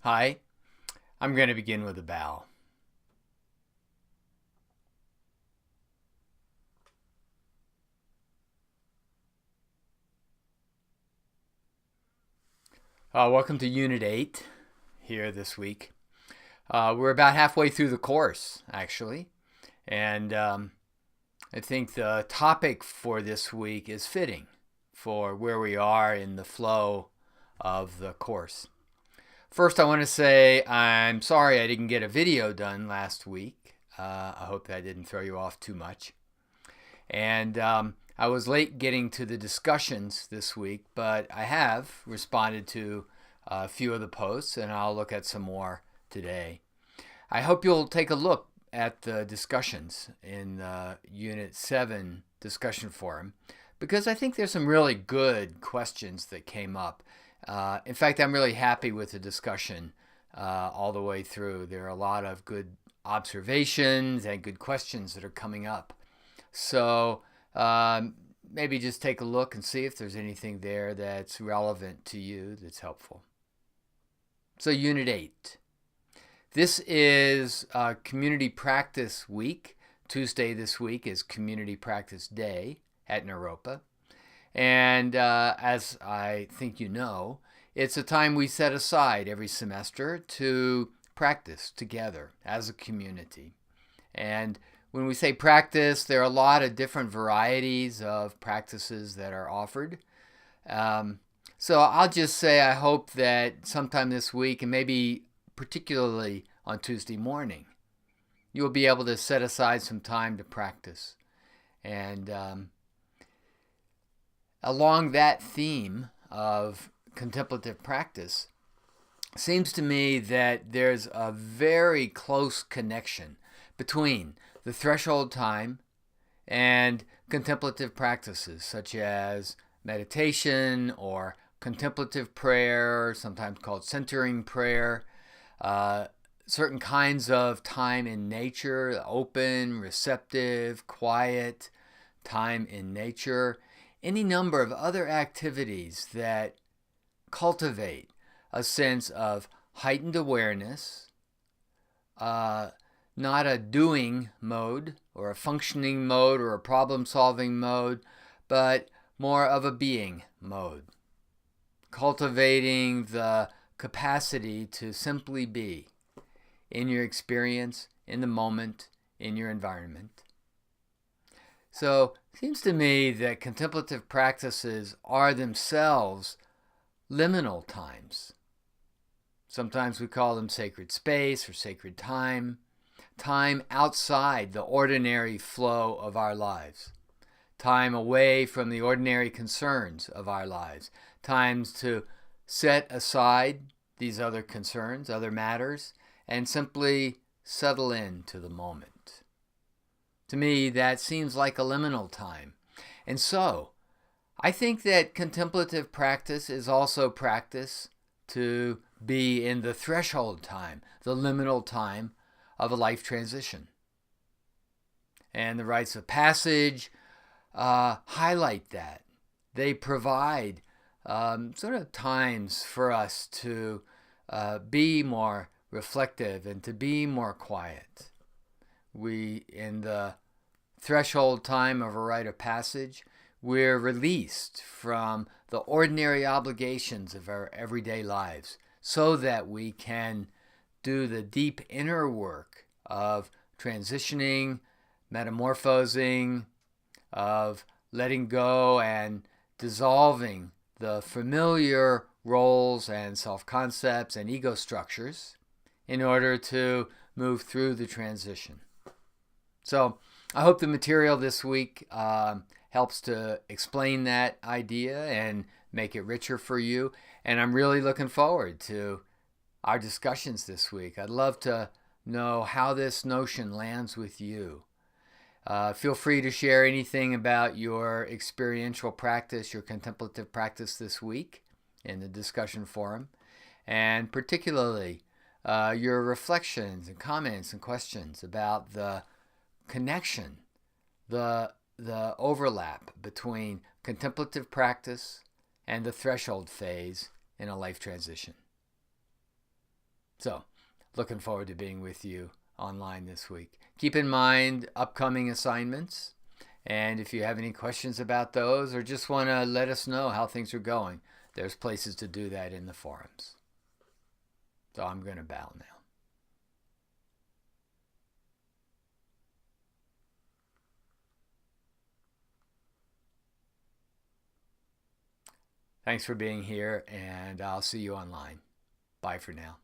Hi, I'm going to begin with a bow. Welcome to Unit 8 here this week. We're about halfway through the course, actually, and I think the topic for this week is fitting for where we are in the flow of the course. First, I want to say I'm sorry I didn't get a video done last week. I hope that didn't throw you off too much. And I was late getting to the discussions this week, but I have responded to a few of the posts, and I'll look at some more today. I hope you'll take a look at the discussions in the Unit 7 discussion forum, because I think there's some really good questions that came up. In fact, I'm really happy with the discussion all the way through. There are a lot of good observations and good questions that are coming up. So maybe just take a look and see if there's anything there that's relevant to you that's helpful. So Unit 8. This is Community Practice Week. Tuesday this week is Community Practice Day at Naropa. And as I think you know, it's a time we set aside every semester to practice together as a community. And when we say practice, there are a lot of different varieties of practices that are offered. So I'll just say I hope that sometime this week, and maybe particularly on Tuesday morning, you'll be able to set aside some time to practice. And along that theme of contemplative practice, seems to me that there's a very close connection between the threshold time and contemplative practices such as meditation or contemplative prayer, sometimes called centering prayer, certain kinds of time in nature, open, receptive, quiet time in nature, any number of other activities that cultivate a sense of heightened awareness, not a doing mode or a functioning mode or a problem-solving mode, but more of a being mode. Cultivating the capacity to simply be in your experience, in the moment, in your environment. So it seems to me that contemplative practices are themselves liminal times. Sometimes we call them sacred space or sacred time. Time outside the ordinary flow of our lives. Time away from the ordinary concerns of our lives. Times to set aside these other concerns, other matters, and simply settle into the moment. To me, that seems like a liminal time. And so, I think that contemplative practice is also practice to be in the threshold time, the liminal time of a life transition. And the rites of passage highlight that. They provide sort of times for us to be more reflective and to be more quiet. We, in the threshold time of a rite of passage, we're released from the ordinary obligations of our everyday lives so that we can do the deep inner work of transitioning, metamorphosing, of letting go and dissolving the familiar roles and self-concepts and ego structures in order to move through the transition. So I hope the material this week helps to explain that idea and make it richer for you. And I'm really looking forward to our discussions this week. I'd love to know how this notion lands with you. Feel free to share anything about your experiential practice, your contemplative practice this week in the discussion forum, and particularly your reflections and comments and questions about the connection, the overlap between contemplative practice and the threshold phase in a life transition. So, looking forward to being with you online this week. Keep in mind upcoming assignments, and if you have any questions about those or just want to let us know how things are going, there's places to do that in the forums. So I'm going to bow now. Thanks for being here, and I'll see you online. Bye for now.